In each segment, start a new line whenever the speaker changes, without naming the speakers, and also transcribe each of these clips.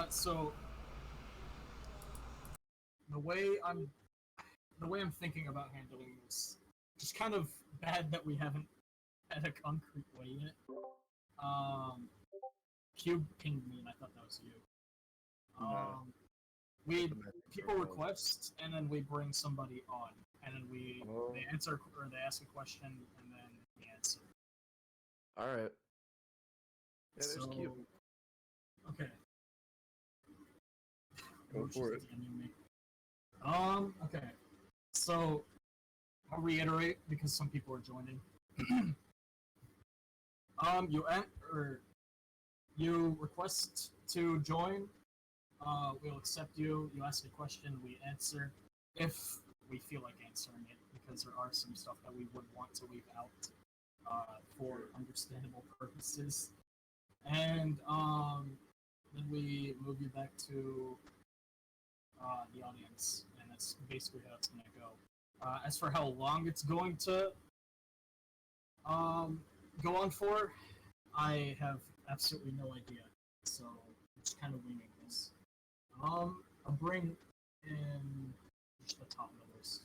So the way I'm thinking about handling this, just kind of bad that we haven't had a concrete way yet. Cube pinged me, and I thought that was you. We people request, and then we bring somebody on, and then they answer or they ask a question, and then we answer.
All right. Yeah, there's
So,
Cube.
okay.
Go for it.
Okay. So, I'll reiterate because some people are joining. You request to join. We'll accept you. You ask a question, we answer if we feel like answering it, because there are some stuff that we would want to leave out for understandable purposes. And then we move you back to the audience, and that's basically how it's going to go. As for how long it's going to go on for, I have absolutely no idea. So I'm just kind of winging this. I'll bring in just the top numbers.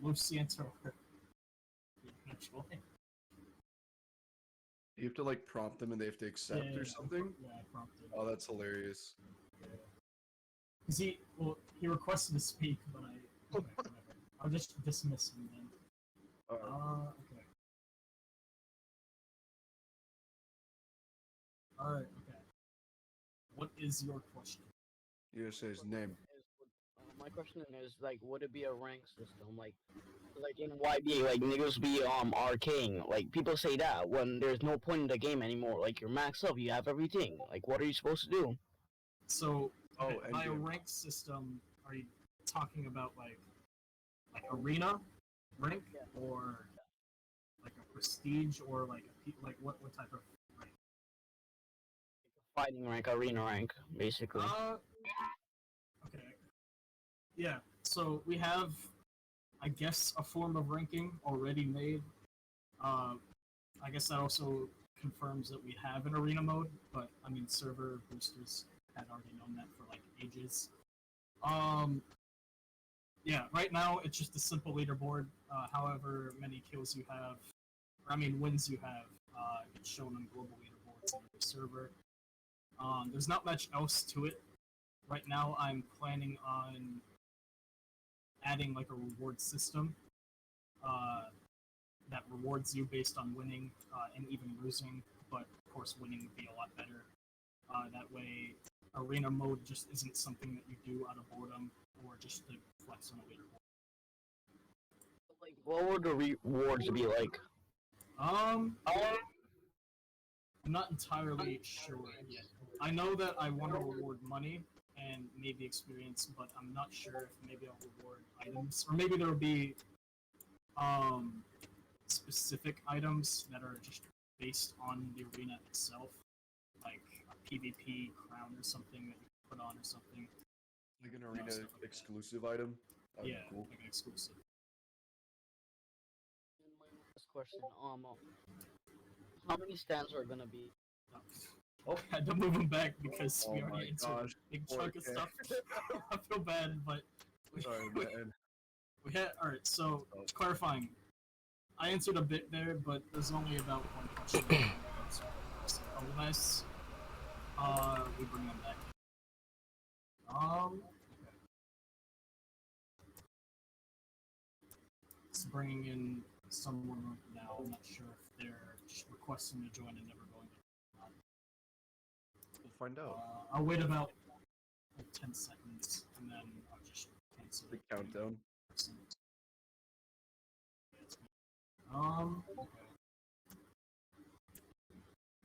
Lucy and Toker.
You have to like prompt them and they have to accept or something?
Yeah, I prompted.
Oh, that's hilarious.
Cause he requested to speak, but okay, whatever. I'll just dismiss him then. Okay. Alright, okay. What is your question?
You just say his name.
My question is like, would it be a rank system like in YBA, like niggas be arcing? Like people say that when there's no point in the game anymore. Like you're maxed up, you have everything. Like what are you supposed to do?
So, okay, by a rank system, are you talking about like arena rank, or like a prestige, or like what type of rank?
Fighting rank, arena rank, basically.
Okay. Yeah. So we have, I guess, a form of ranking already made. I guess that also confirms that we have an arena mode, but I mean, server boosters had already known that for like ages. Yeah, right now it's just a simple leaderboard. However many kills you have, or I mean wins you have, gets shown on global leaderboards on every server. There's not much else to it. Right now, I'm planning on adding like a reward system that rewards you based on winning and even losing, but of course winning would be a lot better. That way, arena mode just isn't something that you do out of boredom or just to flex on a leaderboard.
Like, what would the rewards be like?
I'm not entirely sure yet. I know that I want to reward money and maybe experience, but I'm not sure if maybe I'll reward items, or maybe there'll be specific items that are just based on the arena itself, like a PvP crown or something that you can put on or something.
Like an arena exclusive item?
That'd be cool. Like an exclusive.
And my last question, how many stands are gonna be?
Oh, I had to move them back because we already answered a big chunk of stuff. I feel bad, but
sorry, man.
We had alright. So clarifying, I answered a bit there, but there's only about one question. So unless we bring them back. Okay. It's bringing in someone now. I'm not sure if they're just requesting to join and never going to.
We'll find out.
I'll wait about like 10 seconds, and then I'll just cancel
the countdown.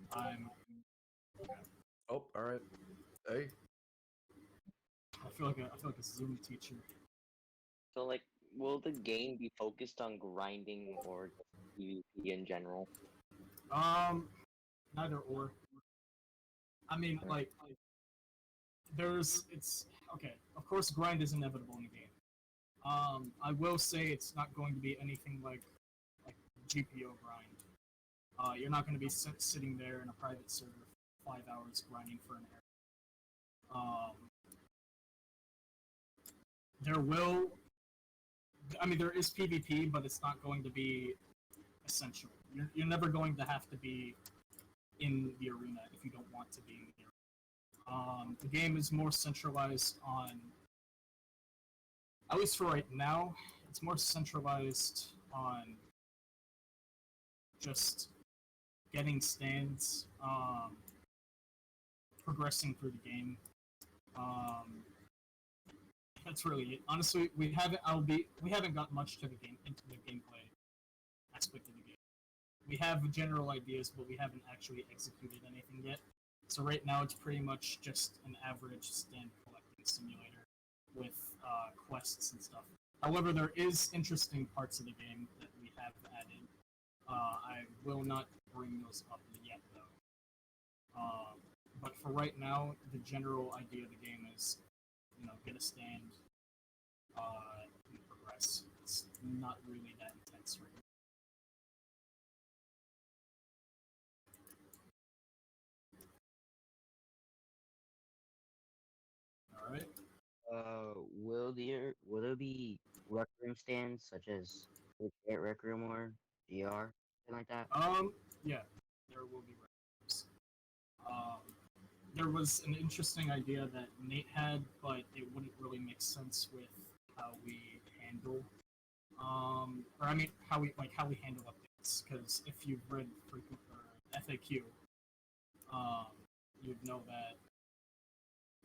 Okay. Okay.
Oh, all right. Hey.
I feel like a Zoom teacher.
So, like, will the game be focused on grinding or PvP in general?
Neither or. I mean, like, it's okay. Of course, grind is inevitable in the game. I will say it's not going to be anything like GPO grind. You're not going to be sitting there in a private server for 5 hours grinding for an area. There is PvP, but it's not going to be essential. You're never going to have to be in the arena if you don't want to be in the arena. The game is more centralized on, at least for right now, it's more centralized on just getting stands, progressing through the game. That's really it. Honestly, we haven't got much to the game into the gameplay aspect of the game. We have general ideas, but we haven't actually executed anything yet. So right now, it's pretty much just an average stand collecting simulator with quests and stuff. However, there is interesting parts of the game that we have added. I will not bring those up yet, though. But for right now, the general idea of the game is, get a stand, and progress. It's not really that intense right now. All right.
Will there be rec room stands such as Rec Room or GR, something like that?
Yeah, there will be records. There was an interesting idea that Nate had, but it wouldn't really make sense with how we handle, how we handle updates. Because if you've read frequent FAQ, you'd know that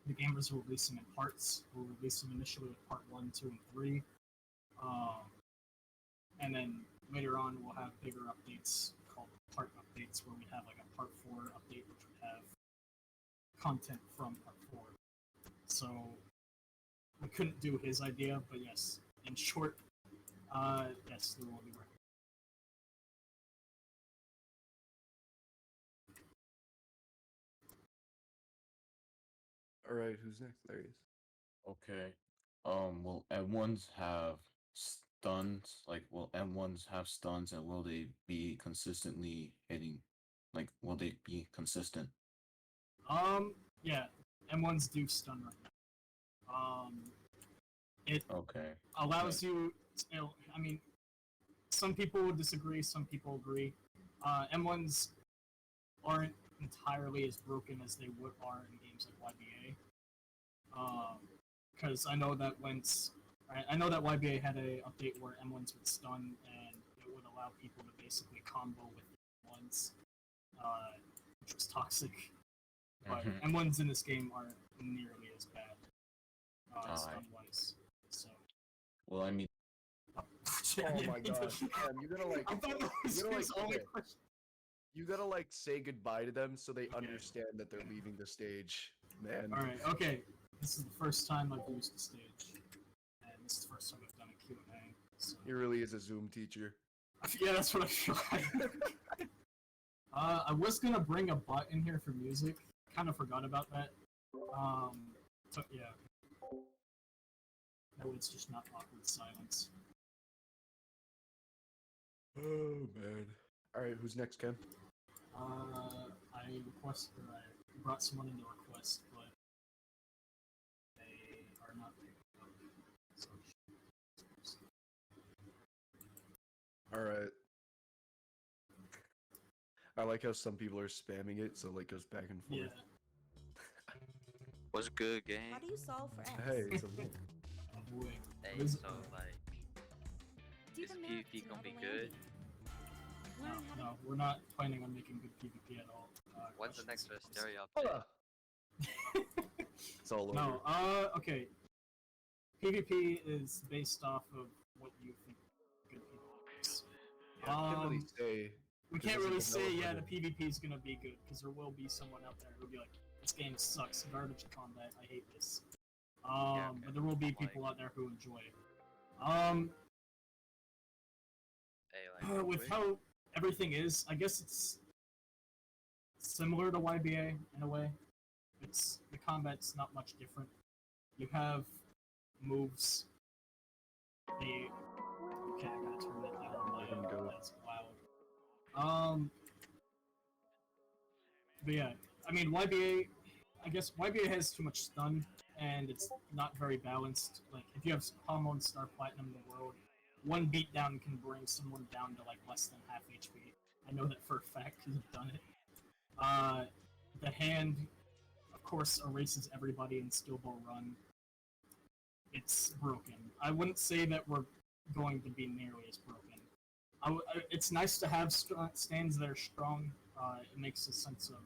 the game was releasing in parts. We're releasing initially with part 1, 2, and 3, and then later on we'll have bigger updates called part updates, where we have like a part 4 update, which would have content from part 4. So we couldn't do his idea, but yes, in short, yes, there will be records.
All right, who's next? There he is.
Okay. Will M1s have stuns? Like, will M1s have stuns, and will they be consistently hitting? Like, will they be consistent?
Yeah, M1s do stun right now. It
Okay.
allows you. Some people would disagree. Some people agree. M1s aren't entirely as broken as they are in games like YBA. Because I know that YBA had a update where M1s would stun, and it would allow people to basically combo with M1s, which was toxic. But M1s in this game aren't nearly as bad, stun-wise. So.
Well, I mean,
Oh my god, Cam, you gotta like,
I thought that was
you gotta
his
like,
only
okay.
question.
You gotta like say goodbye to them so they understand that they're leaving the stage, man.
Alright, okay. This is the first time I've used the stage. And this is the first time I've done a QNA. So.
He really is a Zoom teacher.
Yeah, that's what I feel like. I was gonna bring a bot in here for music. Kind of forgot about that. But yeah. That way it's just not awkward silence.
Oh man. Alright, who's next, Ken?
I brought someone into request, but they are not picking up. So.
Alright. I like how some people are spamming it, so like goes back and forth.
Yeah.
What's good, gang?
How do you solve for X?
Hey, it's a little.
Oh boy.
Hey,
What is
so like,
Do
is
the math
PvP
to
gonna
know
be
the
good?
landing. Learn how to
No, we're not planning on making good PvP at all.
When's the next
questions.
Vesteria
Hold
update?
up. It's all over.
No, okay. PvP is based off of what you think good PvP is.
Yeah, I can't really say.
We
Because
can't
it's a
really say, yeah, the
developer.
PvP is gonna be good, because there will be someone out there who'll be like, this game sucks, garbage combat, I hate this.
okay.
But there will be
Like-
people out there who enjoy it.
Hey, like,
With how everything is, I guess it's similar to YBA in a way. It's the combat's not much different. You have moves. Okay, I gotta turn that down.
Let him go.
That's loud. But yeah, I mean YBA. I guess YBA has too much stun, and it's not very balanced. Like if you have Palmo and Star Platinum in the world, one beatdown can bring someone down to like less than half HP. I know that for a fact because I've done it. The hand, of course, erases everybody in Skill Ball Run. It's broken. I wouldn't say that we're going to be nearly as broken. It's nice to have stands that are strong. It makes a sense of,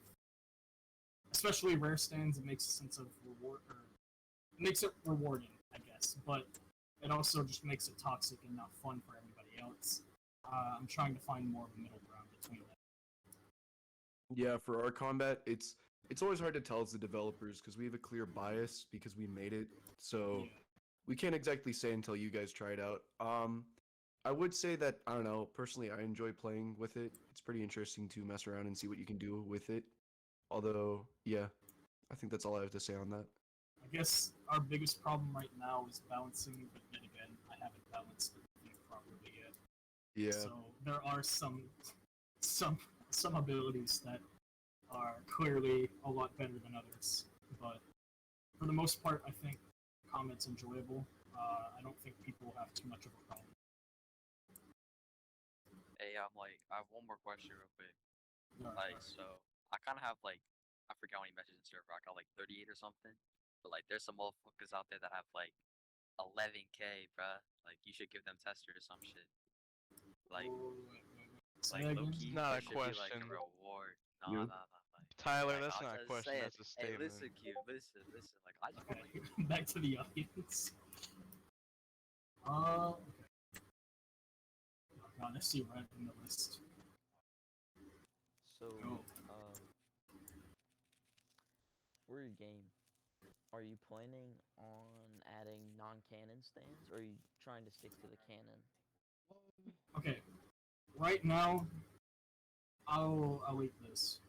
especially rare stands, it makes a sense of reward, or it makes it rewarding, I guess. But it also just makes it toxic and not fun for everybody else. I'm trying to find more of a middle ground between them.
Yeah, for our combat, it's always hard to tell as the developers because we have a clear bias because we made it. So
Yeah.
we can't exactly say until you guys try it out. I would say that, I don't know, personally I enjoy playing with it. It's pretty interesting to mess around and see what you can do with it. Although, yeah, I think that's all I have to say on that.
I guess our biggest problem right now is balancing, but then again, I haven't balanced the thing properly yet.
Yeah.
So there are some abilities that are clearly a lot better than others, but for the most part, I think combat's enjoyable. I don't think people have too much of a problem.
Hey, I have one more question real quick.
Alright,
So I kind of have I forgot how many messages in server. I got like 38 or something. But like, there's some motherfuckers out there that have like 11K, bruh. Like, you should give them testers or some shit. Like,
Say
like
that
low
again?
key,
Not a
there should be like a
question.
reward.
You?
Nah.
Tyler,
Like,
that's
I'll
not a
just
question,
say it.
that's a
Hey,
statement.
listen, Q, listen. Like, I just
Okay,
want like,
back to the audience. Okay. Oh god, I see red in the list.
So,
Go.
for your game, are you planning on adding non-canon stands, or are you trying to stick to the canon?
Okay, right now, I'll leak this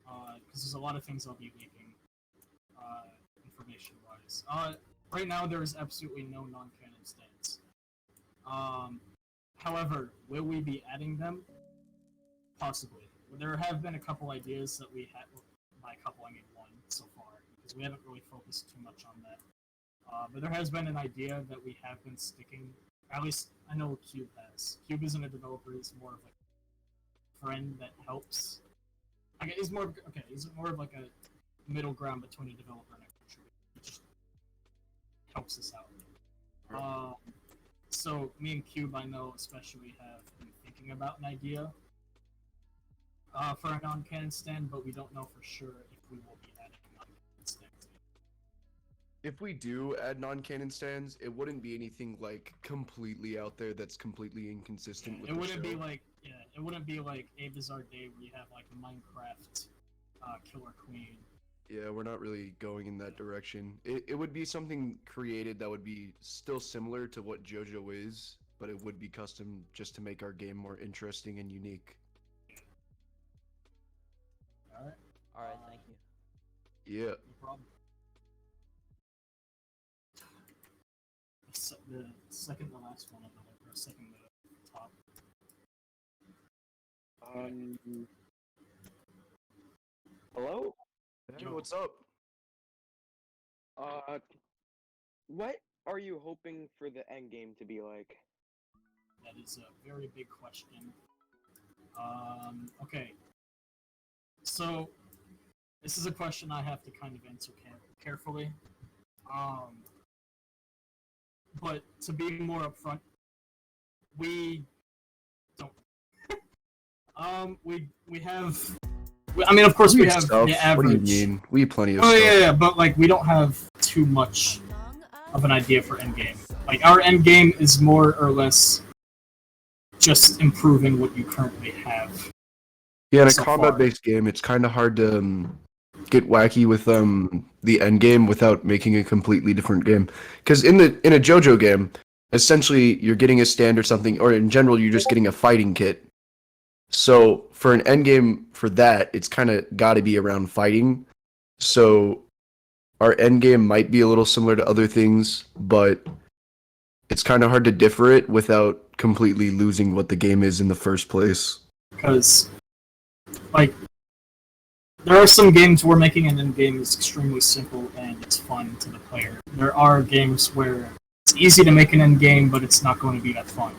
because there's a lot of things I'll be leaking, information-wise. Right now, there is absolutely no non-canon stands. However, will we be adding them? Possibly. There have been a couple ideas that we had. By a couple, I mean one so far, because we haven't really focused too much on that. But there has been an idea that we have been sticking. At least I know Cube has. Cube isn't a developer; he's more of a friend that helps. He's more okay. He's more of like a middle ground between a developer and a contributor. He just helps us out. So me and Cube, I know especially, have been thinking about an idea for a non-canon stand, but we don't know for sure if we will be adding non-canon stands.
If we do add non-canon stands, it wouldn't be anything like completely out there that's completely inconsistent with
It
the
wouldn't
show.
be like it wouldn't be like A Bizarre Day where you have like Minecraft Killer Queen.
Yeah, we're not really going in that direction. It would be something created that would be still similar to what JoJo is, but it would be custom just to make our game more interesting and unique.
Alright,
Alright, thank you.
Yeah.
no problem. The second to last one of the, or second to top.
Hello?
Hey,
Yo.
what's up?
What are you hoping for the end game to be like?
That is a very big question. Okay. So, this is a question I have to kind of answer carefully. But to be more upfront, we don't. We have. I mean, of course, we have
Stuff.
the average.
What do you mean? We have plenty of
Oh
stuff.
yeah, but like we don't have too much of an idea for endgame. Like our endgame is more or less just improving what you currently have.
Yeah, in a
so
combat-based game, it's kind of hard to get wacky with the end game without making a completely different game. Because in a JoJo game, essentially you're getting a stand or something, or in general you're just getting a fighting kit. So for an end game for that, it's kind of got to be around fighting. So our end game might be a little similar to other things, but it's kind of hard to differ it without completely losing what the game is in the first place.
because like there are some games where making an end game is extremely simple and it's fun to the player. There are games where it's easy to make an end game, but it's not going to be that fun.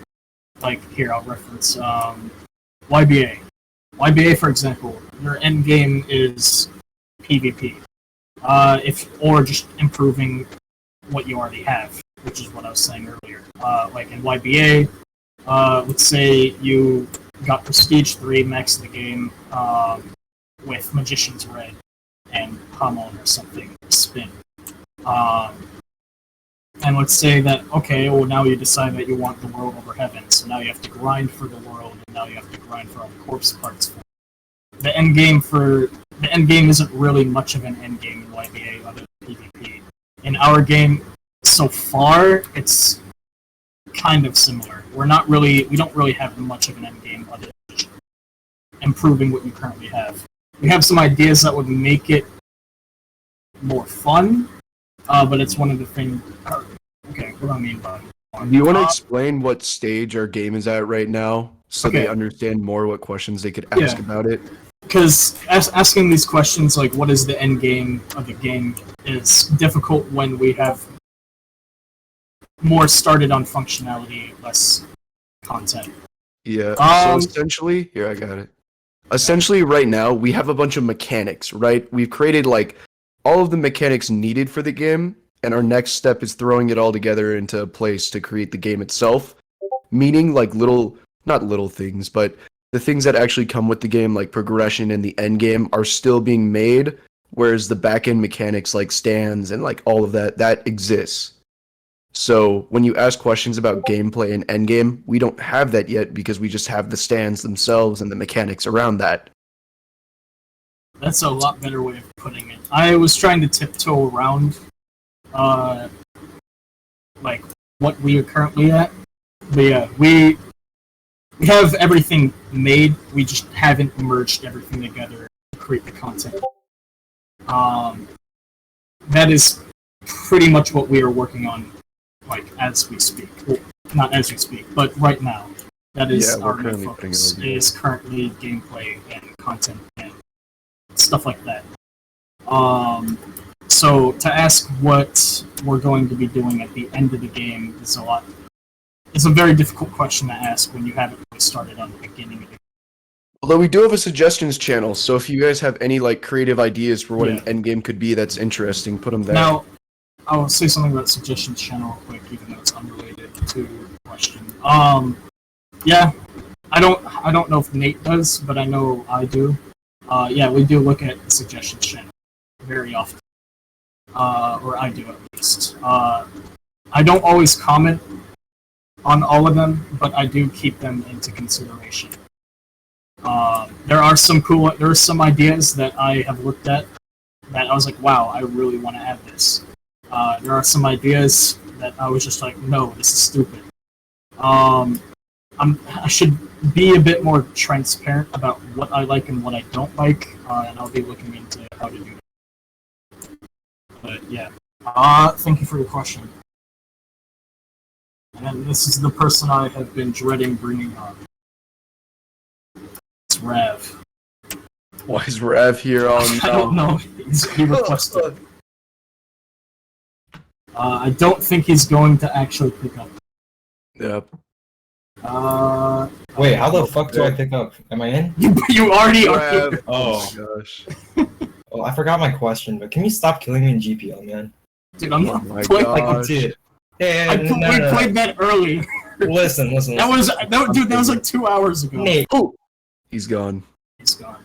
Like here, I'll reference YBA. YBA, for example, your end game is PvP, or just improving what you already have, which is what I was saying earlier. Like in YBA, let's say you got Prestige 3, max the game with Magician's Red and Hamon or something, spin. And let's say that, okay, well now you decide that you want the world over heaven, so now you have to grind for the world, and now you have to grind for all the corpse parts for it. The end game isn't really much of an end game in YBA other than PvP. In our game, so far, it's kind of similar. We don't really have much of an end game other than just improving what you currently have. We have some ideas that would make it more fun, but it's one of the things. Okay, what do I mean by it?
Do you want to explain what stage our game is at right now, so
Okay.
they understand more what questions they could ask about it?
Because asking these questions, like what is the end game of the game, is difficult when we have more started on functionality, less content.
Yeah. So essentially, here I got it. Essentially, right now we have a bunch of mechanics, right? We've created like all of the mechanics needed for the game, and our next step is throwing it all together into a place to create the game itself. Meaning like not little things, but the things that actually come with the game, like progression and the end game, are still being made, whereas the back end mechanics like stands and like all of that exists. So when you ask questions about gameplay and end game, we don't have that yet because we just have the stands themselves and the mechanics around that.
That's a lot better way of putting it. I was trying to tiptoe around like what we are currently at. But yeah, we have everything made, we just haven't merged everything together to create the content. That is pretty much what we are working on, like, as we speak. Well, not as we speak, but right now. That is our main focus, is currently gameplay and content and stuff like that. So to ask what we're going to be doing at the end of the game is it's a very difficult question to ask when you haven't really started on the beginning of the game.
Although we do have a suggestions channel, so if you guys have any like creative ideas for what an end game could be that's interesting, put them there.
Now, I'll say something about suggestions channel real quick, even though it's unrelated to the question. Yeah, I don't know if Nate does, but I know I do. Yeah, we do look at the suggestions channel very often, or I do at least. I don't always comment on all of them, but I do keep them into consideration. There are some ideas that I have looked at that I was like, wow, I really want to add this. There are some ideas that I was just like, no, this is stupid. I should be a bit more transparent about what I like and what I don't like, and I'll be looking into how to do that. But yeah, thank you for your question. And this is the person I have been dreading bringing on. It's Rav.
Why is Rav here on?
I don't know. He requested. I don't think he's going to actually pick up.
Yep.
Wait, how the fuck do I pick up? Am I in?
You already are.
Oh
my gosh.
Oh, I forgot my question, but can you stop killing me in GPL, man?
Dude, I'm not
my
playing like
gosh.
Dude. Hey,
we played that early.
Listen.
That was like 2 hours ago.
Nate.
Oh, he's gone.
He's gone.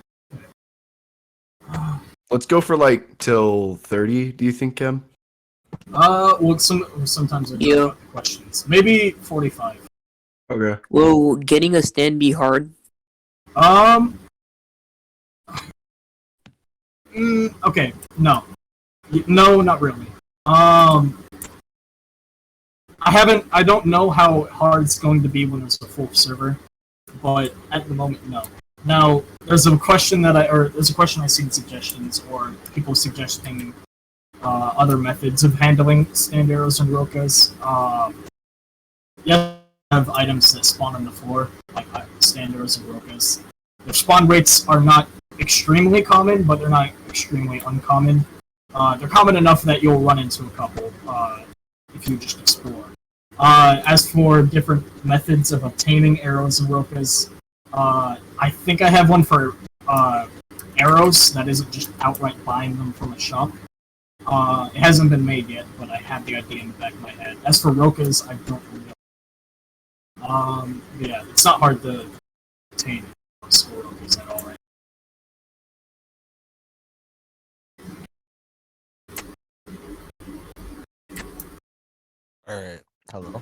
Let's go for like till 30. Do you think, Kem?
Well, sometimes I do questions. Maybe 45.
Okay.
Will getting a stand be hard?
Okay. No, not really. I don't know how hard it's going to be when there's a full server, but at the moment, no. Now, there's a question I see in suggestions, or people suggesting other methods of handling stand arrows and rokas. You have items that spawn on the floor, like stand arrows and rokas. their spawn rates are not extremely common, but they're not extremely uncommon. They're common enough that you'll run into a couple if you just explore. As for different methods of obtaining arrows and rokas, I think I have one for arrows that isn't just outright buying them from a shop. It hasn't been made yet, but I have the idea in the back of my head. As for rokas, I don't really know. Yeah, it's not hard to obtain rokas at all, right?
Alright, hello.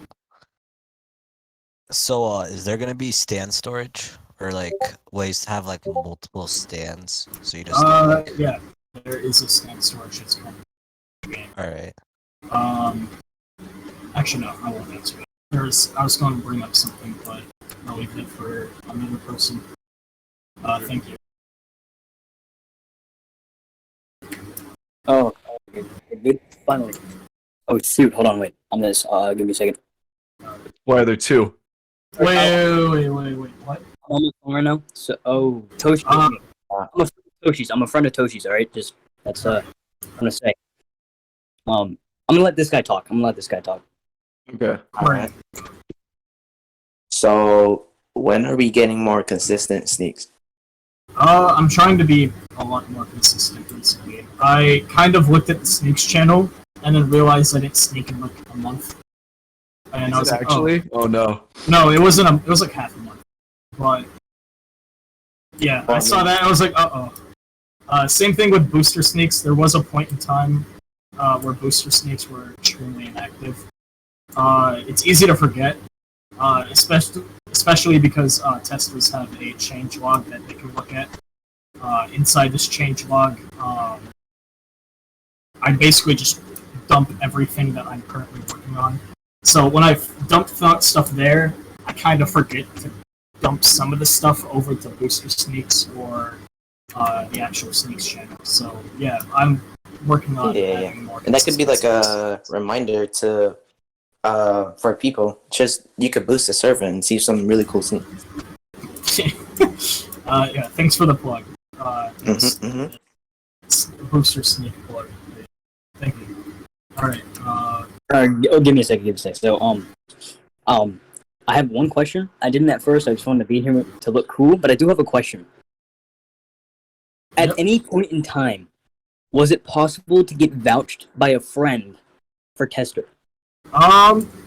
So, is there gonna be stand storage? Or, like, ways to have, like, multiple stands? So you just
Yeah, there is a stand storage that's coming in the game.
Alright.
Actually, no, I won't answer that. I was going to bring up something, but I'll leave it for another person. Thank you.
Oh, okay. Good. Finally. Oh, shoot. Hold on, wait. I'm this. Give me a second.
Why are there two?
Wait. What?
I'm on the phone right now. So, Toshi. I'm a friend of Toshi's. I'm a friend of Toshi's. All right. Just that's I'm gonna say. I'm gonna let this guy talk.
Okay.
Alright.
So, when are we getting more consistent sneaks?
I'm trying to be a lot more consistent recently. I kind of looked at the Sneaks channel and then realized I didn't sneak in like a month. And I was like,
actually? Oh no.
No, it wasn't. It was like half a month. But yeah, I saw that. I was like, same thing with booster sneaks. There was a point in time where booster sneaks were extremely inactive. It's easy to forget, especially because testers have a change log that they can look at. Inside this change log, I basically just dump everything that I'm currently working on. So when I dump stuff there, I kind of forget to dump some of the stuff over to booster sneaks or the actual sneaks channel. So yeah, I'm working on adding more.
And that could be like a reminder to for people. Just you could boost the server and see some really cool sneaks.
Yeah, thanks for the plug. Booster sneak plug. Thank you. All right.
Give me a second. So, I have one question. I didn't at first. I just wanted to be here to look cool, but I do have a question. At any point in time, was it possible to get vouched by a friend for tester?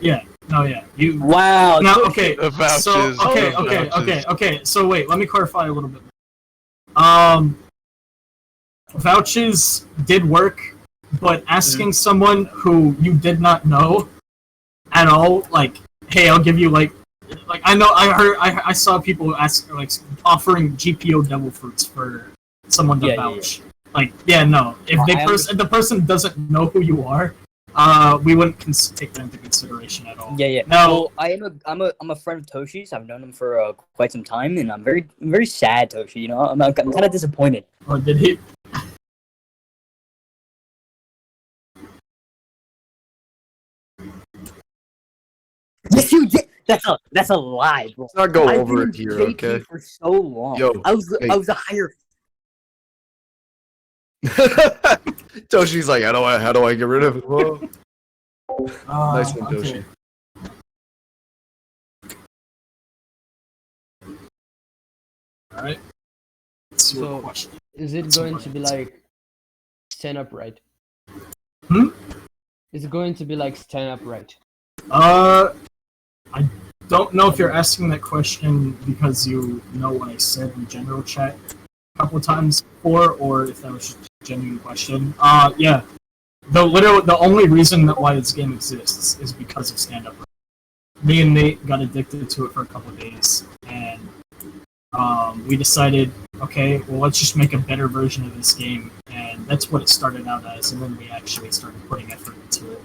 Yeah. No, yeah. You.
Wow.
No, okay.
The vouchers.
So, okay. So wait, let me clarify a little bit. Vouchers did work, but asking someone who you did not know at all, like, hey, I'll give you like I saw people ask like offering GPO devil fruits for someone to vouch. Like, yeah, no. If if the person doesn't know who you are, we wouldn't take that into consideration at all.
Yeah.
No,
I'm a friend of Toshi's. I've known him for quite some time, and I'm very sad, Toshi. You know, I'm kind of disappointed.
Or did he?
Yes, you did. That's a lie, bro.
Let's not go
I've
over
been
it here,
JP
okay?
for so long.
Yo,
I was
hey.
a higher.
Toshi's like, how do I get rid of it? Whoa. Nice one,
okay.
Toshi.
Alright.
So, is it going to be like stand upright? Is it going to be like stand upright?
I don't know if you're asking that question because you know what I said in general chat a couple times before, or if that was just a genuine question. Yeah. The only reason that why this game exists is because of stand up. Me and Nate got addicted to it for a couple of days, and we decided, okay, well, let's just make a better version of this game, and that's what it started out as, and then we actually started putting effort into it,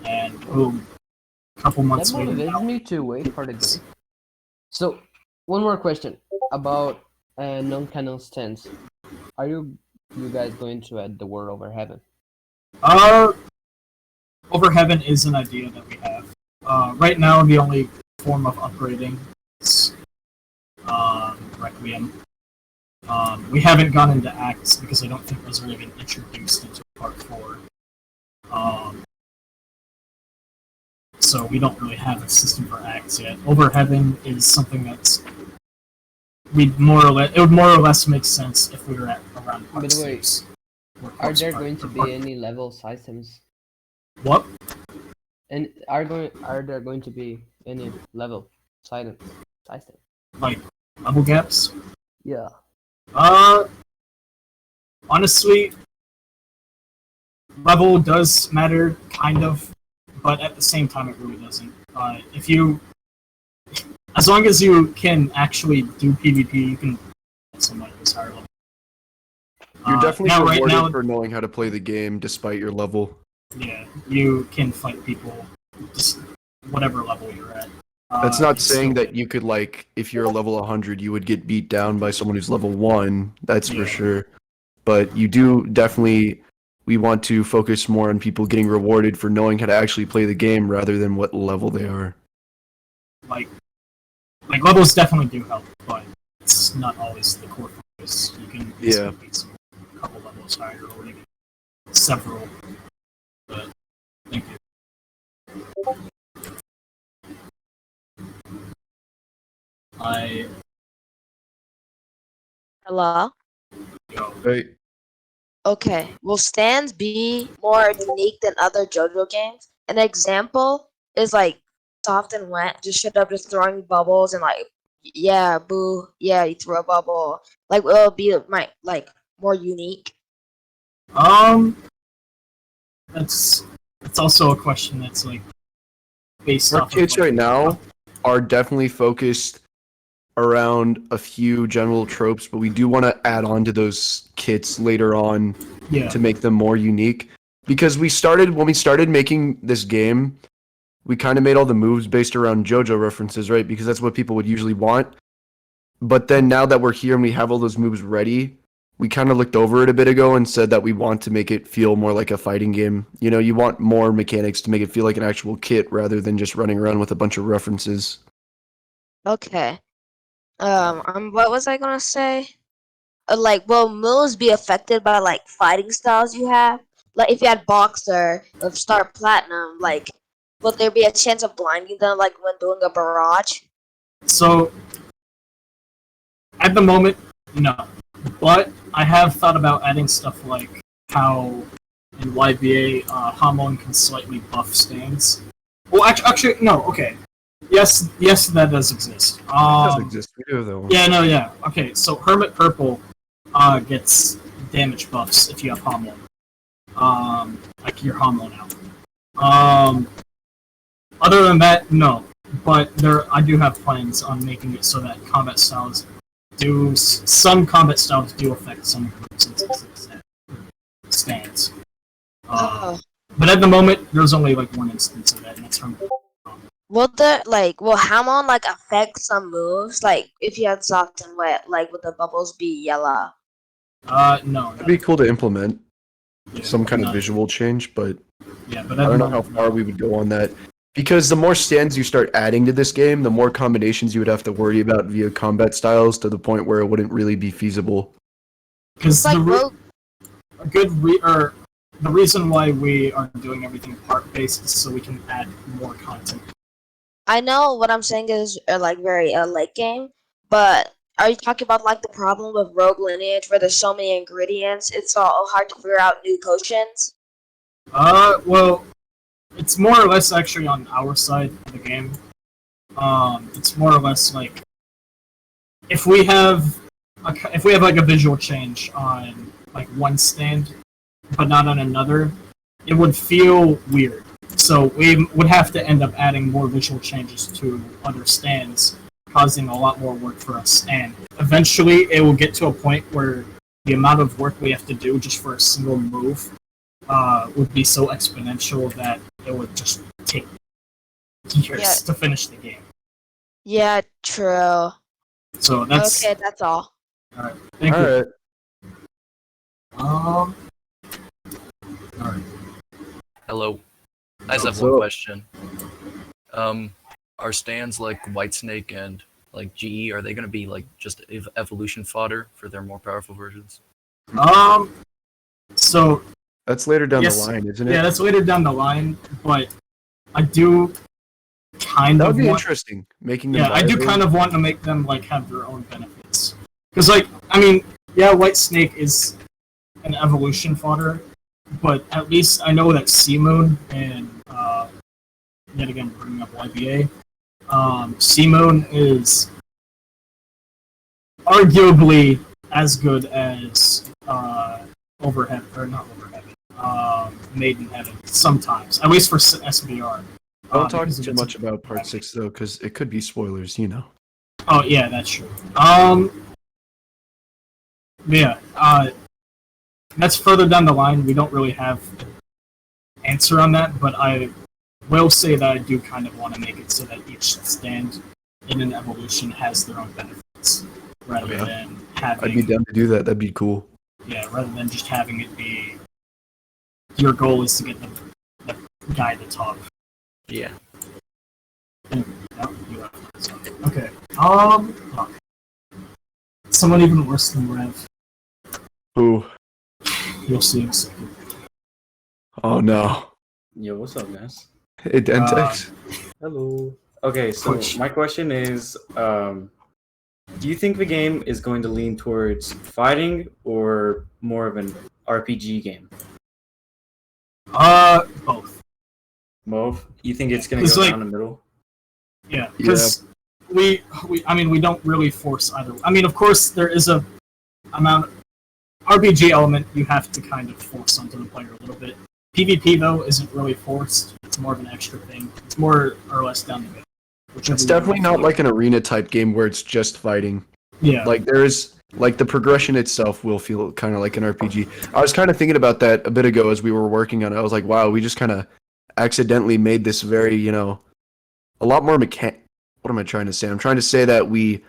and boom, a couple months later.
That motivates me to wait for the game. So, one more question about non-canon stands. Are you guys going to add the War Over Heaven?
Over Heaven is an idea that we have. Right now, the only form of upgrading is Requiem. We haven't gone into acts because I don't think those are even introduced into part 4. So we don't really have a system for acts yet. Over Heaven is something that's it would more or less make sense if we were at around part
By the way,
6.
are there going to be any level systems?
What?
And are there going to be any level system?
Like level gaps?
Yeah.
Honestly, level does matter, kind of, but at the same time, it really doesn't. As long as you can actually do PvP, you can somebody who's higher level.
You're definitely
right
rewarded
now,
for knowing how to play the game despite your level.
yeah, you can fight people just whatever level you're at.
That's not
it's
saying
still-
that you could, like, if you're a level 100, you would get beat down by someone who's level 1. That's for
Yeah.
sure. But you do definitely, we want to focus more on people getting rewarded for knowing how to actually play the game rather than what level they are.
like levels definitely do help, but it's not always the core focus. You can
Yeah.
beat some couple levels higher or maybe several. But thank you.
Hello?
Right.
Okay. Will stands be more unique than other JoJo games? An example is like soft and wet, just straight up just throwing bubbles and like, yeah, boo, yeah, you threw a bubble. Like, will it be like more unique?
That's also a question that's like based
Our
off
kits
of like,
right now are definitely focused around a few general tropes, but we do want to add on to those kits later on
Yeah.
to make them more unique. Because when we started making this game, we kind of made all the moves based around JoJo references, right? Because that's what people would usually want. But then now that we're here and we have all those moves ready, we kind of looked over it a bit ago and said that we want to make it feel more like a fighting game. You know, you want more mechanics to make it feel like an actual kit rather than just running around with a bunch of references.
Okay. What was I gonna say? Like, will moves be affected by like fighting styles you have? Like, if you had boxer of Star Platinum, like, will there be a chance of blinding them like when doing a barrage?
So at the moment, no. But I have thought about adding stuff like how in YBA Hamon can slightly buff stands. Well, actually, no. Okay. Yes, that does exist.
It does exist. We do though.
Yeah, no, yeah. Okay, so Hermit Purple gets damage buffs if you have Hamon. Like your Hamon out. Other than that, no. But I do have plans on making it so that some combat styles do affect some instances stands. But at the moment, there's only like one instance of that, and that's Hermit.
Will Hamon like affect some moves? Like, if you had soft and wet, like, would the bubbles be yellow?
No.
It'd be cool to implement
Yeah,
some kind of
no.
visual change, but
Yeah, but
I don't know how far we would go on that. Because the more stands you start adding to this game, the more combinations you would have to worry about via combat styles to the point where it wouldn't really be feasible.
Because the reason why we are doing everything part based is so we can add more content.
I know what I'm saying is like very late game, but are you talking about like the problem with Rogue Lineage where there's so many ingredients, it's all hard to figure out new potions?
Well, it's more or less actually on our side of the game. It's more or less like if we have like a visual change on like one stand, but not on another, it would feel weird. So we would have to end up adding more visual changes to other stands, causing a lot more work for us. And eventually, it will get to a point where the amount of work we have to do just for a single move would be so exponential that it would just take years to finish the game.
Yeah, true.
So that's
okay. That's all.
All right. Thank you.
Alright.
All right.
Hello. I just have
What's
one
up?
question. Are stands like Whitesnake and like GE? Are they going to be like just evolution fodder for their more powerful versions?
So
That's later down
yes,
the line, isn't it?
Yeah, that's later down the line, but I do kind
That
of
would be
want,
interesting. Making them
yeah, I do
viable.
kind of want to make them like have their own benefits. Because like, I mean, yeah, White Snake is an evolution fodder, but at least I know that Sea Moon and yet again bringing up YBA, Sea Moon is arguably as good as Overhead, or not Overhead, Maidenhead sometimes, at least for SBR.
Don't talk
because of
too
its-
much about part 6 though, because it could be spoilers, you know.
Oh yeah, that's true. Yeah, that's further down the line. We don't really have an answer on that, but I will say that I do kind of want to make it so that each stand in an evolution has their own benefits, rather
Yeah.
than
I'd be
having
down to do that. That'd be cool.
rather than just having it be your goal is to get the guy at the top.
Yeah.
Okay. Fuck. Someone even worse than Rev.
Ooh.
You'll see in a second.
Oh no.
Yo, what's up, guys?
Hey, Dentex.
Hello. Okay, so my question is, do you think the game is going to lean towards fighting or more of an RPG game?
Both.
Both? You think it's going to
It's
go
like-
down the middle?
Yeah, because we don't really force either. I mean, of course, there is a amount RPG element you have to kind of force onto the player a little bit. PvP though isn't really forced. It's more of an extra thing. It's more or less down the middle.
It's definitely not like an arena type game where it's just fighting.
Yeah.
Like there is like the progression itself will feel kind of like an RPG. I was kind of thinking about that a bit ago as we were working on it. I was like, wow, we just kind of accidentally made this very, a lot more What am I trying to say? I'm trying to say that we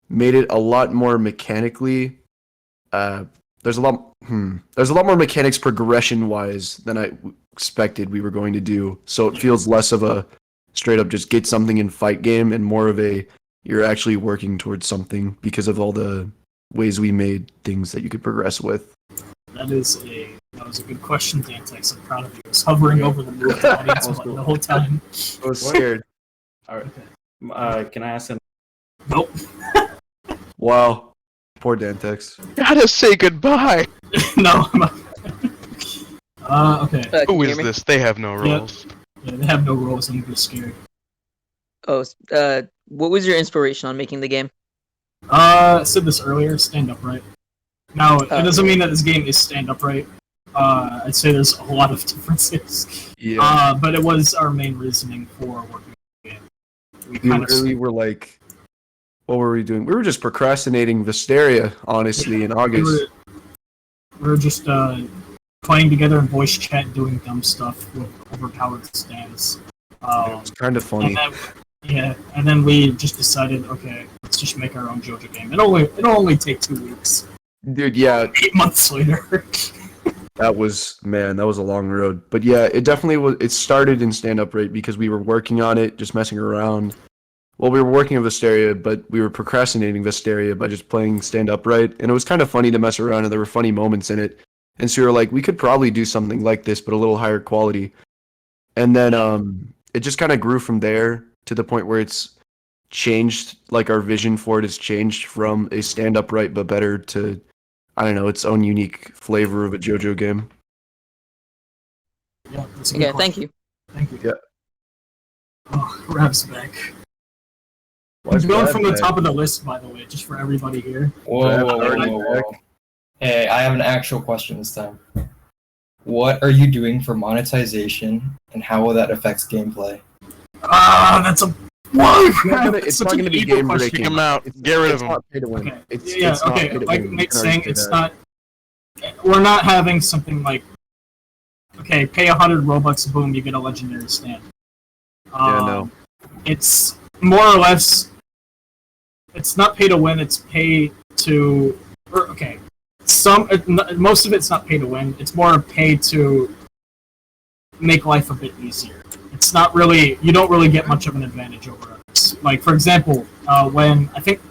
made it a lot more mechanically. There's a lot more mechanics progression wise than I expected we were going to do. So it feels less of a straight up just get something in fight game and more of a you're actually working towards something because of all the ways we made things that you could progress with.
That was a good question, Dantex. I'm proud of you. I was hovering over the move to audience button the whole time.
I was scared.
All right. Can I ask him?
Nope.
Wow. Poor Dantex.
Gotta say goodbye.
No. Okay.
Who is this? They have no
Yeah.
roles.
Yeah, they have no roles. I'm just scared.
Oh, what was your inspiration on making the game?
I said this earlier. Stand upright. Now, it doesn't mean that this game is stand upright. I'd say there's a lot of differences.
Yeah.
But it was our main reasoning for working on the game. We
We
kind of
really were like, what were we doing? We were just procrastinating Visteria, honestly, in August.
we were just playing together in voice chat, doing dumb stuff with overpowered stands.
It's kind of funny.
And then we just decided, okay, let's just make our own JoJo game. It'll only take 2 weeks.
Dude, yeah.
8 months later.
That was a long road. But yeah, it definitely was. It started in stand up rate because we were working on it, just messing around. Well, we were working on Visteria, but we were procrastinating Visteria by just playing stand up right. And it was kind of funny to mess around, and there were funny moments in it. And so we were like, we could probably do something like this, but a little higher quality. And then it just kind of grew from there to the point where it's changed. Like our vision for it has changed from a stand up right but better to, I don't know, its own unique flavor of a JoJo game.
Yeah, that's a good
Okay, thank
question.
you.
Thank you.
Yeah.
Oh, Rav's back.
Why's
He's going
Rav
from the
back?
top of the list, by the way, just for everybody here.
Whoa. Hey, I have an actual question this time. What are you doing for monetization, and how will that affect gameplay?
That's a why?
It's not gonna be game breaking.
Kick him out. Get rid of him.
Not pay to win.
Okay.
It's
Yeah,
not
okay.
pay to
Like
win.
Nate's
You can
saying,
already
it's
say that.
not. We're not having something like, okay, pay 100 Robux, boom, you get a legendary stand.
No.
It's more or less. It's not pay to win. It's pay to. Okay, most of it's not pay to win. It's more pay to make life a bit easier. It's not really. You don't really get much of an advantage over Like for example, when I think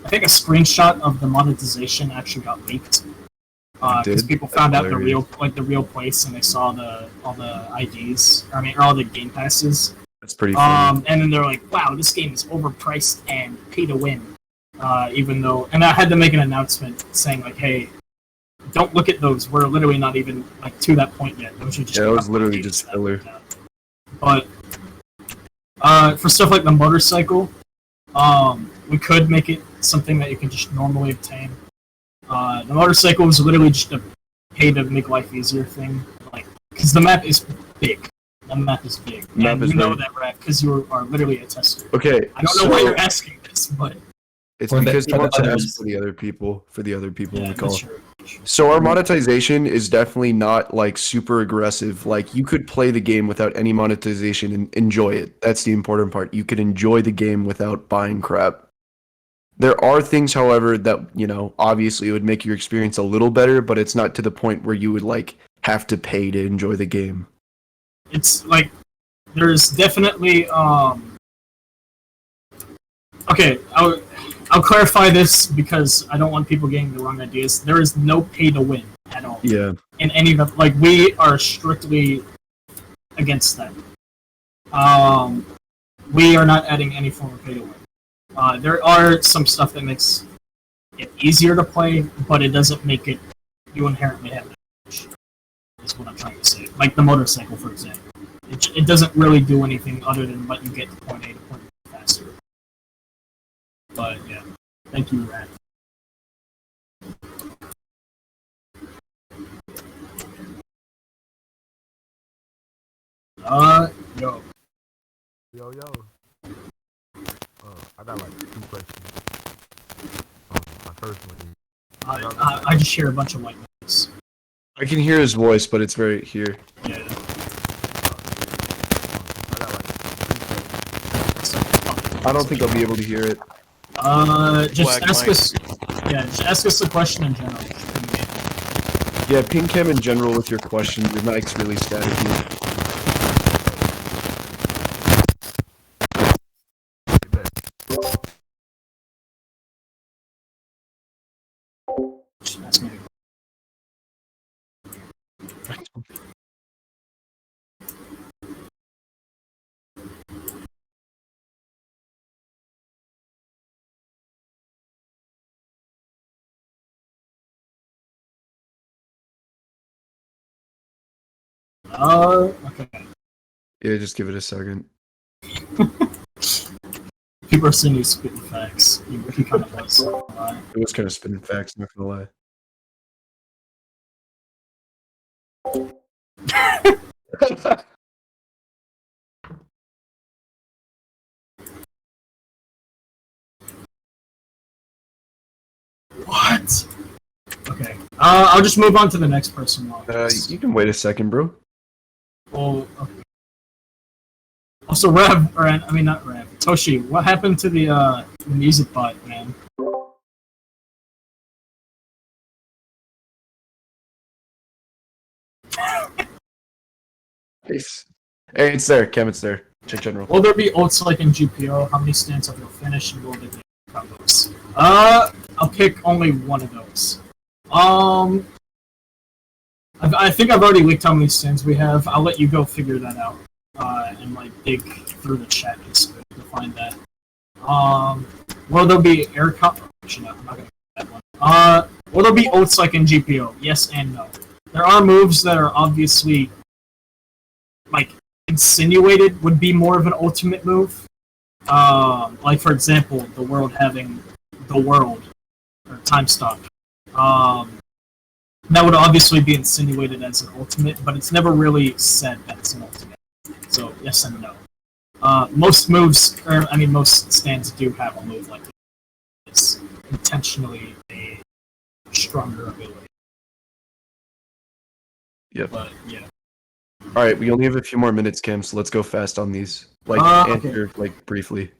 a screenshot of the monetization actually got leaked because
Did?
people
That's
found out
hilarious.
the real place and they saw all the IDs. Or all the game passes.
That's pretty funny.
And then they're like, "Wow, this game is overpriced and pay to win." Even though, and I had to make an announcement saying like, "Hey, don't look at those. We're literally not even like to that point yet. Those are just
Yeah, it was literally just filler.
But for stuff like the motorcycle, we could make it something that you can just normally obtain. The motorcycle is literally just a pay to make life easier thing, like because the map is big. The map is big, and you know that, Rat, because you are literally a tester.
Okay,
I don't know why you're asking this, but
it's because he wants to ask for the other people in the call.
that's true.
So our monetization is definitely not like super aggressive. Like you could play the game without any monetization and enjoy it. That's the important part. You could enjoy the game without buying crap. There are things, however, that, you know, obviously it would make your experience a little better, but it's not to the point where you would like have to pay to enjoy the game.
It's like there's definitely okay, I'll clarify this because I don't want people getting the wrong ideas. There is no pay to win at all.
Yeah.
In any of the, like, we are strictly against that. We are not adding any form of pay to win. There are some stuff that makes it easier to play, but it doesn't make it you inherently have advantage. Is what I'm trying to say. Like the motorcycle, for example. It doesn't really do anything other than let you get to point A to point B faster. But yeah, thank you, Rat. Yo.
Yo. I got like 2 questions. My first one is...
I just hear a bunch of white noise.
I can hear his voice, but it's right here.
Yeah.
I don't think I'll be able to hear it.
Just
Black
ask
mic.
us. Yeah, just ask us a question in general.
Yeah, ping cam in general with your question. Your mic's really staticky.
Just ask me. Okay.
Yeah, just give it a second.
People are saying you spitting facts. He kind of was.
It was kind of spinning facts, not gonna lie.
What? Okay. I'll just move on to the next person.
You can wait a second, bro.
Oh, okay. Also, Rev, or I mean not Rev, Toshi, what happened to the music bot, man?
Hey, it's there, Cam, it's there. Check general.
Will there be ults like in GPO? How many stands have you finished, and will there be combos? I'll pick only one of those. I think I've already leaked how many stands we have. I'll let you go figure that out. And like dig through the chat just to find that. Will there be air Actually, no, I'm not gonna do that one. Will there be ults like in GPO? Yes and no. There are moves that are obviously like insinuated would be more of an ultimate move. Like for example, the world having the world or time stop. That would obviously be insinuated as an ultimate, but it's never really said that it's an ultimate. So yes and no. Most moves, most stands do have a move like this. It's intentionally a stronger ability.
Yep.
But yeah.
All right, we only have a few more minutes, Cam, so let's go fast on these. Like, answer, like, briefly.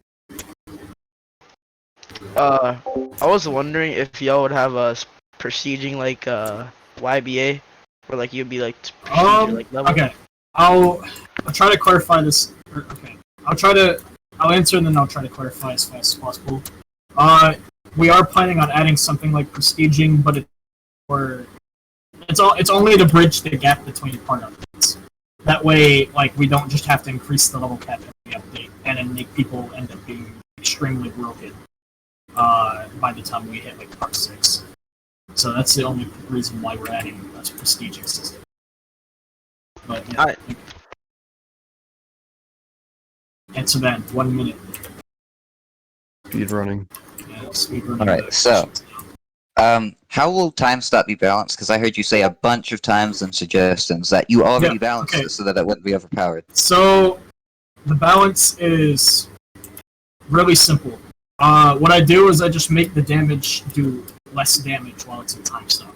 I was wondering if y'all would have a proceeding like YBA, where like you'd be like procedure like level.
Okay. I'll try to clarify this. Okay. I'll I'll answer and then I'll try to clarify as fast as possible. We are planning on adding something like prestiging, but it's only to bridge the gap between part updates. That way, like, we don't just have to increase the level cap every update and then make people end up being extremely broken by the time we hit like part 6. So that's the only reason why we're adding a prestiging system. But yeah. Answer that in 1 minute.
Speed running.
Yeah, speed running.
All right, so how will time stop be balanced? Because I heard you say a bunch of times in suggestions that you already balanced it so that it wouldn't be overpowered.
So the balance is really simple. What I do is I just make the damage do less damage while it's in time stop.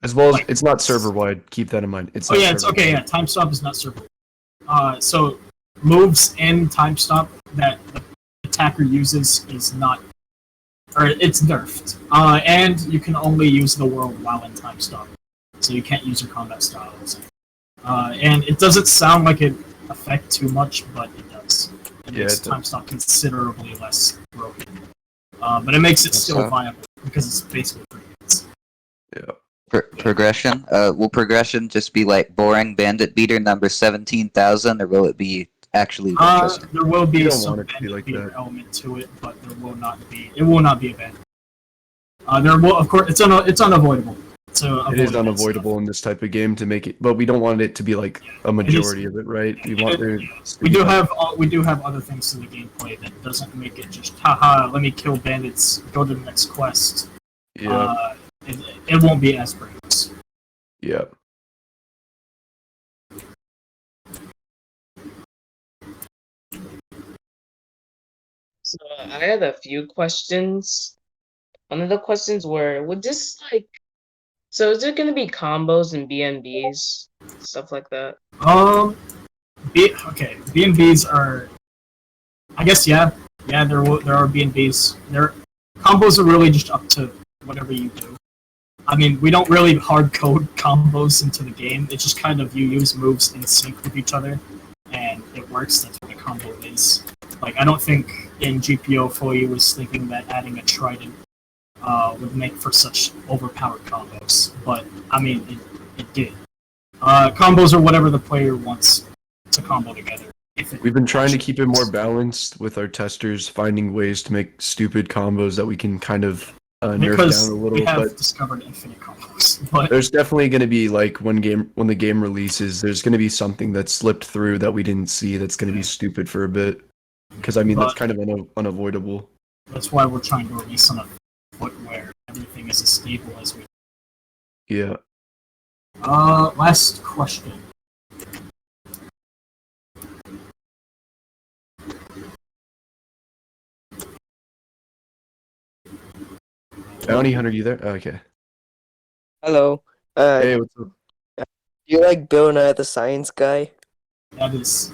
As well as it's not server wide. Keep that in mind. It's
it's okay. Yeah, time stop is not server. So moves in time stop that the attacker uses is not, or it's nerfed. And you can only use the world while in time stop, so you can't use your combat styles. And it doesn't sound like it affects too much, but it does. It makes time stop considerably less broken. But it makes it still viable because it's basically 3 hits.
Yeah.
Progression? Will progression just be like boring bandit beater number 17,000, or will it be actually interesting?
There will be some bandit beater element to it, but there will not be. It will not be a bandit. There will, of course, it's unavoidable. So
it is unavoidable in this type of game to make it, but we don't want it to be like a majority of it, right? We want
we do have other things in the gameplay that doesn't make it just haha. Let me kill bandits. Go to the next quest.
Yeah.
It won't be as brainless.
Yeah.
So I had a few questions. One of the questions were, would this so is there gonna be combos and BNBs, stuff like that?
BNBs are, I guess, yeah, there are BNBs. Combos are really just up to whatever you do. I mean, we don't really hard code combos into the game. It's just kind of you use moves in sync with each other, and it works. That's what a combo is. Like, I don't think in GPO Foyi was thinking that adding a trident would make for such overpowered combos, but I mean, it did. Combos are whatever the player wants to combo together.
We've been trying to keep it more balanced with our testers, finding ways to make stupid combos that we can kind of nerf down a little.
We have
but
discovered infinite combos. But
there's definitely going to be like when the game releases, there's going to be something that slipped through that we didn't see that's going to be stupid for a bit. Because I mean that's kind of unavoidable.
That's why we're trying to release on a foot where everything is as stable as we.
Yeah.
Last question.
Bounty Hunter, you there? Oh, okay.
Hello.
Hey, what's up?
You like Bill Nye the Science Guy?
That is.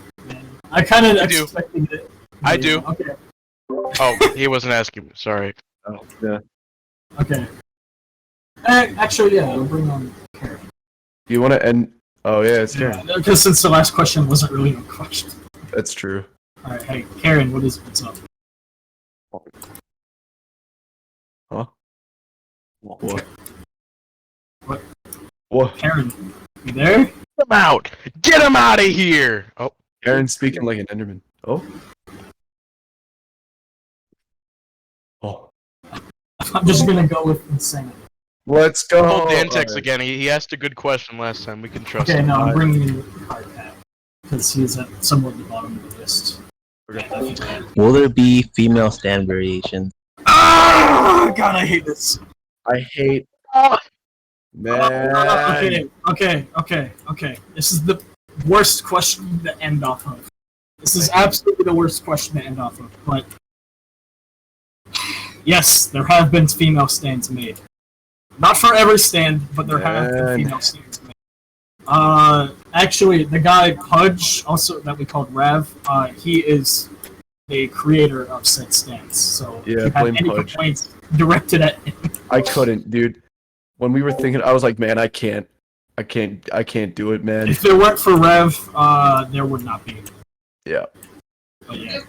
I kind of expected it.
I do.
Okay.
Oh, he wasn't asking me. Sorry.
Oh, yeah.
Okay. Actually, yeah, we'll bring on Karen.
Do you want to end? Oh, yeah, it's Karen.
Because since the last question wasn't really a question.
That's true.
Alright, hey, Karen, what's up?
Huh? What?
What?
What?
Karen, you there?
Get him out! Get him out of here! Oh.
Karen's speaking like an Enderman. Oh. Oh.
I'm just gonna go with insanity.
Let's go.
Oh, Dantex again. He asked a good question last time. We can trust
Okay,
him.
no, I'm bringing in Card Pat. Because he's at somewhat at the bottom of the list.
Will there be female stand variations?
Ah! God, I hate this.
I hate. Man.
Okay. This is the worst question to end off of. This is absolutely the worst question to end off of. But yes, there have been female stands made. Not for every stand, but there have been female stands made. Actually, the guy Pudge, also that we called Rav, he is the creator of said stands. So
Yeah,
if you have
blame
any
Pudge.
complaints directed at him.
I couldn't, dude. When we were thinking, I was like, man, I can't do it, man.
If it weren't for Rev, there would not be.
Yeah.
But yeah.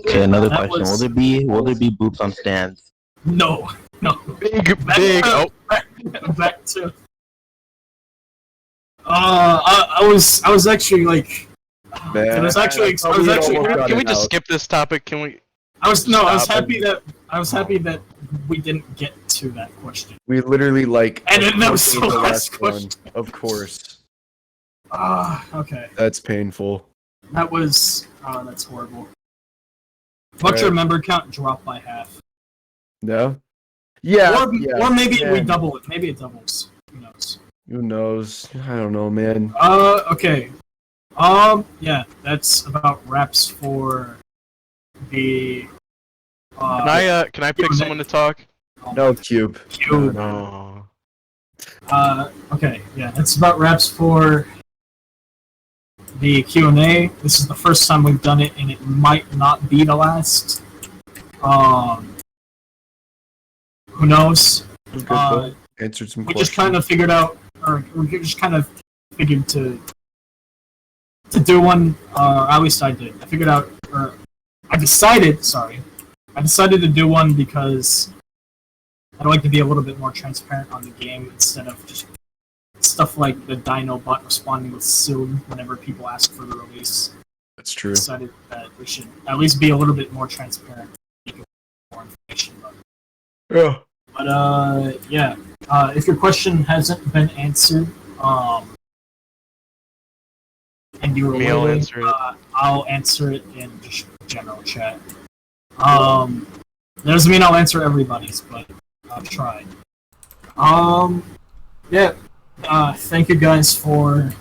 Okay, another
That
question.
was-
Will there be boobs on stands?
No.
Big.
To, back to. I was actually like.
Man,
I was actually.
Can we just skip this topic? Can we?
I was
Stop.
happy that we didn't get to that question.
We literally like.
And then that was the
the
last
one.
question.
Of course.
Okay.
That's painful.
That was. That's horrible. What's your member count drop by half?
No. Yeah.
Or maybe we
man.
double it. Maybe it doubles. Who knows?
Who knows? I don't know, man.
Okay. Yeah, that's about wraps for the.
Can I pick someone to talk?
No, Cube.
Cube.
No.
Okay, yeah, that's about wraps for the Q&A. This is the first time we've done it, and it might not be the last. Who knows?
Answered some
We
questions.
just kind of figured out, or we just kind of figured to do one. At least I did. I figured out, or I decided. Sorry, I decided to do one because I'd like to be a little bit more transparent on the game instead of just stuff like the Dino bot responding with soon whenever people ask for the release.
That's true.
Decided that we should at least be a little bit more transparent. More information about it.
Yeah.
But yeah. If your question hasn't been answered, and you were
I'll
waiting,
answer it.
I'll answer it in just general chat. That doesn't mean I'll answer everybody's, but I'll try. Yeah. Thank you guys for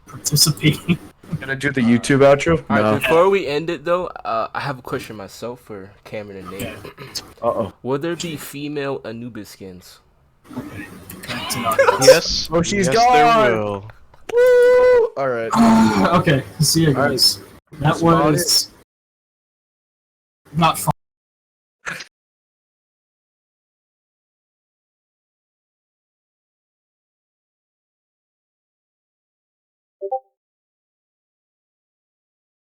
participating.
Gonna do the YouTube outro?
Alright,
No.
before we end it though, I have a question myself for Cameron and Nate.
Uh-oh.
Will there be female Anubis skins?
Yes.
Oh, she's
yes,
gone.
There will.
Woo! Alright.
Okay, see you guys. That was not fun.